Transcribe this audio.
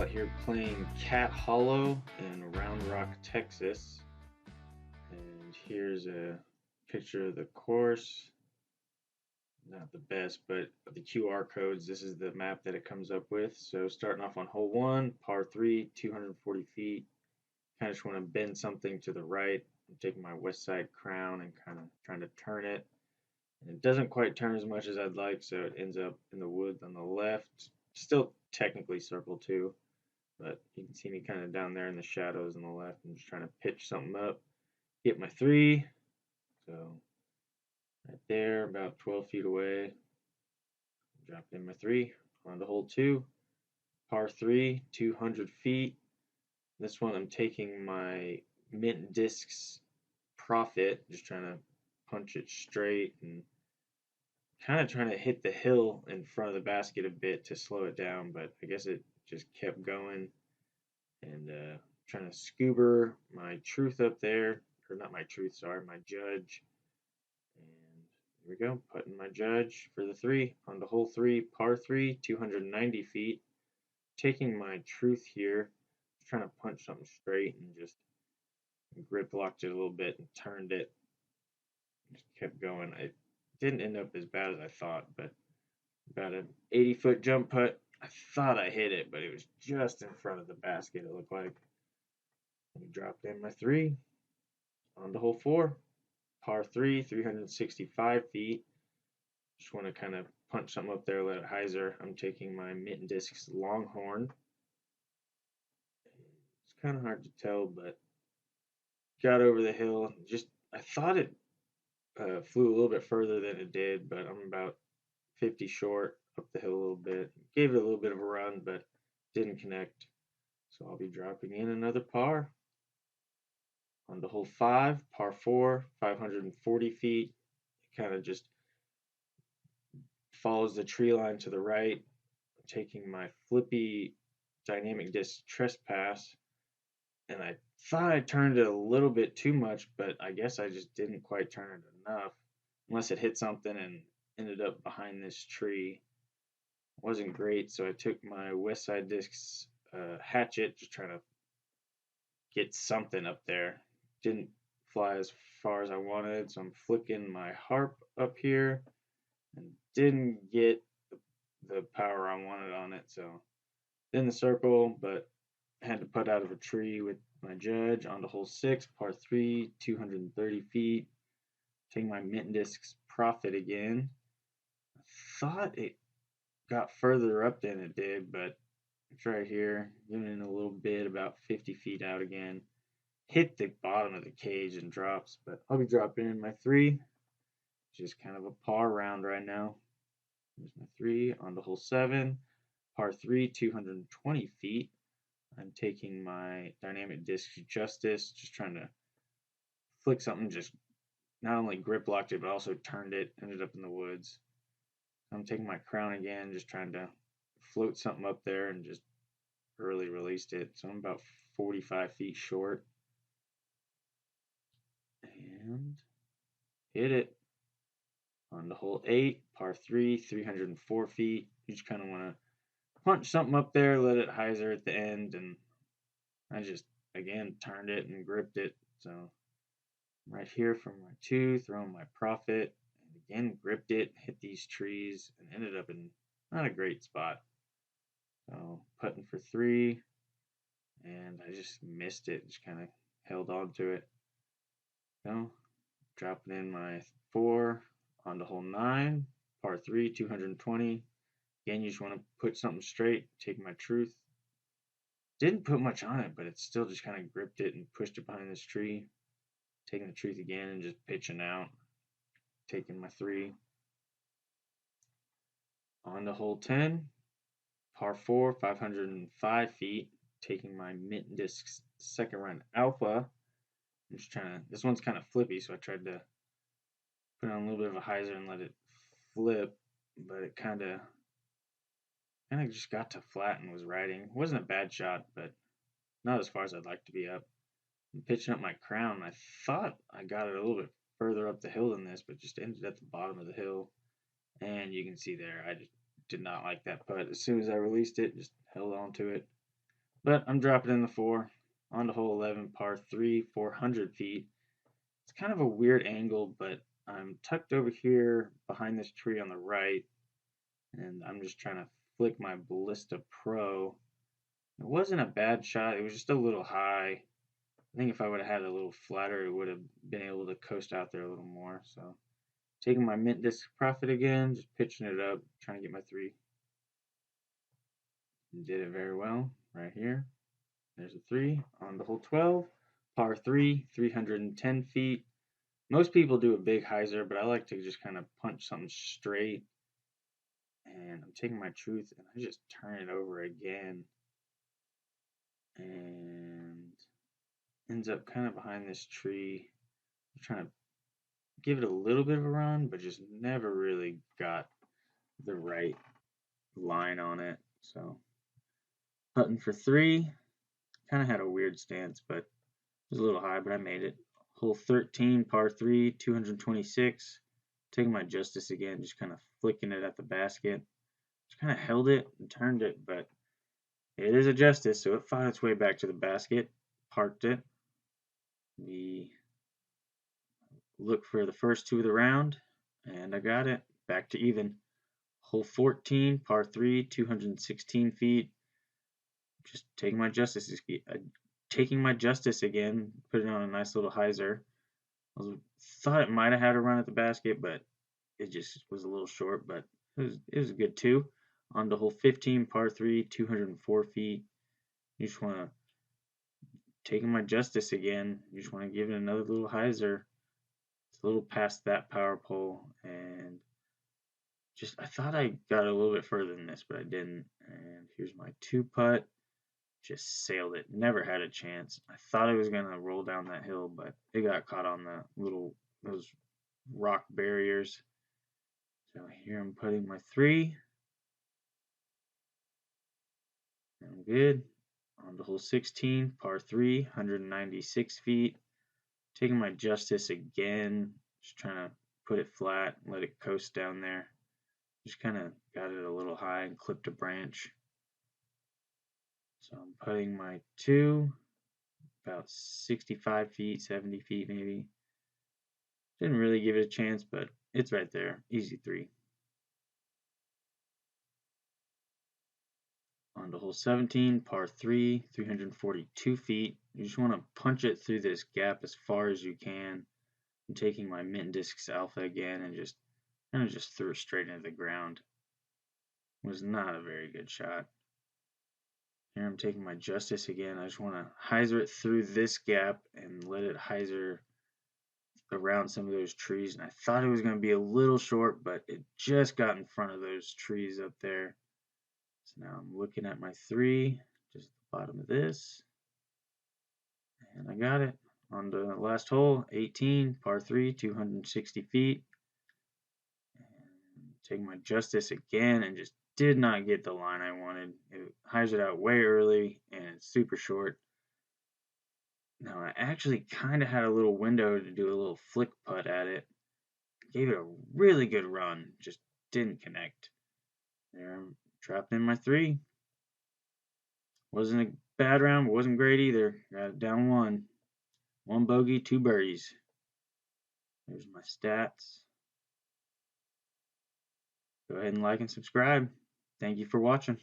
out here playing Cat Hollow in Round Rock, Texas. And here's a picture of the course. Not the best, but the QR codes, this is the map that it comes up with. So starting off on hole 1, par 3, 240 feet. Kind of just want to bend something to the right. I'm taking my west side crown and kind of trying to turn it. And it doesn't quite turn as much as I'd like, so it ends up in the woods on the left. Still technically circle 2. But you can see me kind of down there in the shadows on the left. I'm just trying to pitch something up. Hit my 3. So right there, about 12 feet away. Dropped in my 3. On to hole 2. Par 3, 200 feet. This one I'm taking my mint discs profit. Just trying to punch it straight and kind of trying to hit the hill in front of the basket a bit to slow it down. But I guess it just kept going. And trying to scuba my truth up there, or not my truth, sorry, my judge. And here we go, putting my judge for the 3 on the hole 3, par 3, 290 feet. Taking my truth here, trying to punch something straight and just grip locked it a little bit and turned it. Just kept going. It didn't end up as bad as I thought, but about an 80-foot jump putt. I thought I hit it, but it was just in front of the basket, it looked like. We dropped in my 3 on to hole 4, par 3, 365 feet. Just want to kind of punch something up there, let it hyzer. I'm taking my Mitten Discs Longhorn. It's kind of hard to tell, but got over the hill. I thought it flew a little bit further than it did, but I'm about 50 short up the hill a little bit. Gave it a little bit of a run, but didn't connect. So I'll be dropping in another par. On to hole 5, par 4, 540 feet. Kind of just follows the tree line to the right. I'm taking my flippy dynamic disc trespass, and I thought I turned it a little bit too much, but I guess I just didn't quite turn it enough, unless it hit something and ended up behind this tree. It wasn't great, so I took my west side discs hatchet, just trying to get something up there. Didn't fly as far as I wanted, so I'm flicking my harp up here and didn't get the power I wanted on it, so in the circle, but had to put out of a tree with my judge onto hole 6, par 3, 230 feet. Taking my mint discs profit again. I thought it got further up than it did, but it's right here, giving it a little bit, about 50 feet out again. Hit the bottom of the cage and drops, but I'll be dropping in my 3. Just kind of a par round right now. There's my 3 on the hole 7, par 3, 220 feet. I'm taking my dynamic disc justice, just trying to flick something, just not only grip locked it, but also turned it, ended up in the woods. I'm taking my crown again, just trying to float something up there and just early released it. So I'm about 45 feet short. And hit it on the hole 8, par 3, 304 feet. You just kind of want to punch something up there, let it hyzer at the end, and I just, again, turned it and gripped it. So right here from my 2, throwing my profit, and again, gripped it, hit these trees, and ended up in not a great spot. So putting for 3, and I just missed it, just kind of held on to it. So dropping in my 4 on the hole 9, par 3, 220. Again, you just want to put something straight, take my truth. Didn't put much on it, but it still just kind of gripped it and pushed it behind this tree. Taking the truth again and just pitching out. Taking my 3. On to hole 10, par 4, 505 feet. Taking my mint discs second run alpha. I'm just trying to, this one's kind of flippy, so I tried to put on a little bit of a hyzer and let it flip, but it kind of just got to flat and was riding. It wasn't a bad shot, but not as far as I'd like to be up. I'm pitching up my crown. I thought I got it a little bit further up the hill than this, but just ended at the bottom of the hill. And you can see there, I just did not like that putt. As soon as I released it, just held on to it. But I'm dropping in the 4 on to hole 11, par 3, 400 feet. It's kind of a weird angle, but I'm tucked over here behind this tree on the right, and I'm just trying to flick my Ballista Pro. It wasn't a bad shot, it was just a little high. I think if I would have had it a little flatter, it would have been able to coast out there a little more. So taking my mint disc profit again, just pitching it up, trying to get my 3. Did it very well right here. There's a 3 on the hole 12, par 3, 310 feet. Most people do a big hyzer, but I like to just kind of punch something straight. And I'm taking my truth and I just turn it over again. And ends up kind of behind this tree. I'm trying to give it a little bit of a run, but just never really got the right line on it. So putting for 3. Kind of had a weird stance, but it was a little high, but I made it. Hole 13, par 3, 226. Taking my justice again, just kind of flicking it at the basket. Just kind of held it and turned it, but it is a justice, so it fought its way back to the basket, parked it. We look for the first 2 of the round, and I got it. Back to even. Hole 14, par 3, 216 feet. Just taking my justice again, put it on a nice little hyzer. I thought it might have had a run at the basket, but it just was a little short, but it was a good 2. On to hole 15, par 3, 204 feet. You just want to taking my justice again. You just want to give it another little hyzer. It's a little past that power pole, and just I thought I got a little bit further than this, but I didn't. And here's my 2 putt. Just sailed it. Never had a chance. I thought it was gonna roll down that hill, but it got caught on those rock barriers. So here I'm putting my 3. I'm good. On to hole 16, par 3, 196 feet. Taking my justice again. Just trying to put it flat, let it coast down there. Just kind of got it a little high and clipped a branch. So I'm putting my 2, about 65 feet, 70 feet maybe. Didn't really give it a chance, but it's right there. Easy 3. On to hole 17, par 3, 342 feet. You just want to punch it through this gap as far as you can. I'm taking my mint discs alpha again and just kind of just threw it straight into the ground. It was not a very good shot. Here I'm taking my justice again. I just want to hyzer it through this gap and let it hyzer around some of those trees. And I thought it was going to be a little short, but it just got in front of those trees up there. So now I'm looking at my 3, just at the bottom of this. And I got it. On the last hole, 18, par 3, 260 feet. And take my justice again and just did not get the line I wanted. It hyzered out way early and it's super short. Now I actually kind of had a little window to do a little flick putt at it. Gave it a really good run, just didn't connect. There, dropped in my 3. Wasn't a bad round, but wasn't great either. Got it down 1. 1 bogey, 2 birdies. There's my stats. Go ahead and like and subscribe. Thank you for watching.